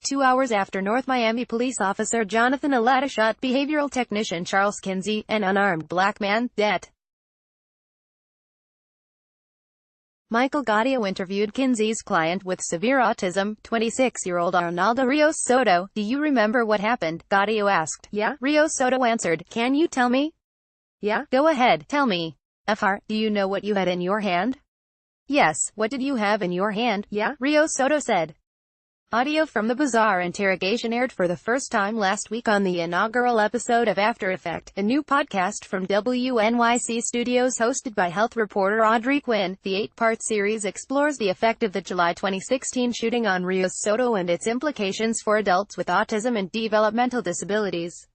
2 hours after North Miami police officer Jonathan Alata shot behavioral technician Charles Kinsey, an unarmed black man, dead. Michael Gaudio interviewed Kinsey's client with severe autism, 26-year-old Arnaldo Rios Soto. "Do you remember what happened?" Gaudio asked. "Yeah," Rios Soto answered. "Can you tell me?" "Yeah, go ahead, tell me." "Fr, do you know what you had in your hand?" "Yes, what did you have in your hand?" "Yeah," Rios Soto said. Audio from the bizarre interrogation aired for the first time last week on the inaugural episode of After Effect, a new podcast from WNYC Studios hosted by health reporter Audrey Quinn. The 8-part series explores the effect of the July 2016 shooting on Rios Soto and its implications for adults with autism and developmental disabilities.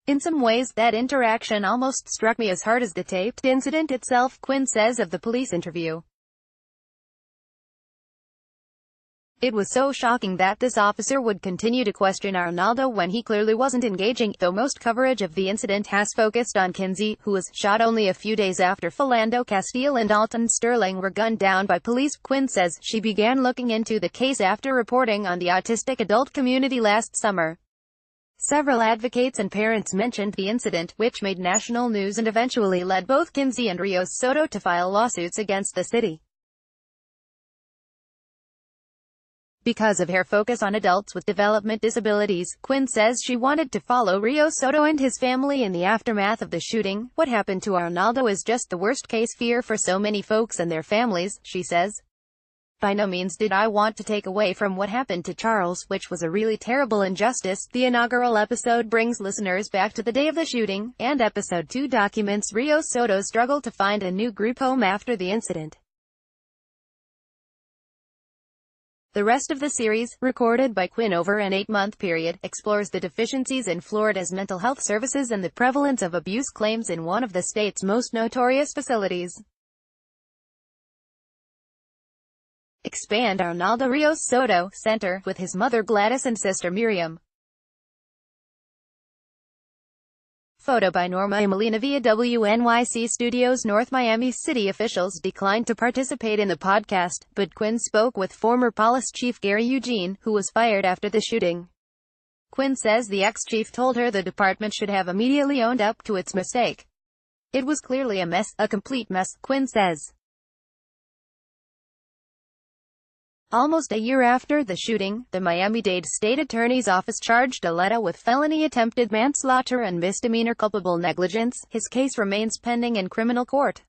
"In some ways, that interaction almost struck me as hard as the taped incident itself," Quinn says of the police interview. "It was so shocking that this officer would continue to question Arnaldo when he clearly wasn't engaging," though most coverage of the incident has focused on Kinsey, who was shot only a few days after Philando Castile and Alton Sterling were gunned down by police. Quinn says she began looking into the case after reporting on the autistic adult community last summer. Several advocates and parents mentioned the incident, which made national news and eventually led both Kinsey and Rios Soto to file lawsuits against the city. Because of her focus on adults with development disabilities, Quinn says she wanted to follow Rios Soto and his family in the aftermath of the shooting. "What happened to Arnaldo is just the worst-case fear for so many folks and their families," she says. "By no means did I want to take away from what happened to Charles, which was a really terrible injustice." The inaugural episode brings listeners back to the day of the shooting, and episode 2 documents Rios Soto's struggle to find a new group home after the incident. The rest of the series, recorded by Quinn over an 8-month period, explores the deficiencies in Florida's mental health services and the prevalence of abuse claims in one of the state's most notorious facilities. Expand Arnaldo Rios Soto Center, with his mother Gladys and sister Miriam. Photo by Norma Emelina via WNYC Studios. North Miami city officials declined to participate in the podcast, but Quinn spoke with former police chief Gary Eugene, who was fired after the shooting. Quinn says the ex-chief told her the department should have immediately owned up to its mistake. "It was clearly a mess, a complete mess," Quinn says. Almost a year after the shooting, the Miami-Dade State Attorney's Office charged Alata with felony attempted manslaughter and misdemeanor culpable negligence. His case remains pending in criminal court.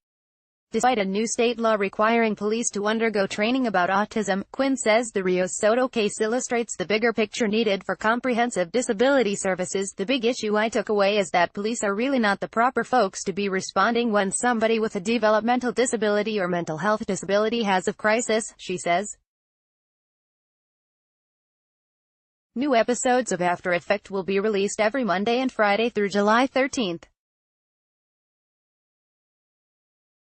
Despite a new state law requiring police to undergo training about autism, Quinn says the Rios Soto case illustrates the bigger picture needed for comprehensive disability services. "The big issue I took away is that police are really not the proper folks to be responding when somebody with a developmental disability or mental health disability has a crisis," she says. New episodes of After Effect will be released every Monday and Friday through July 13th.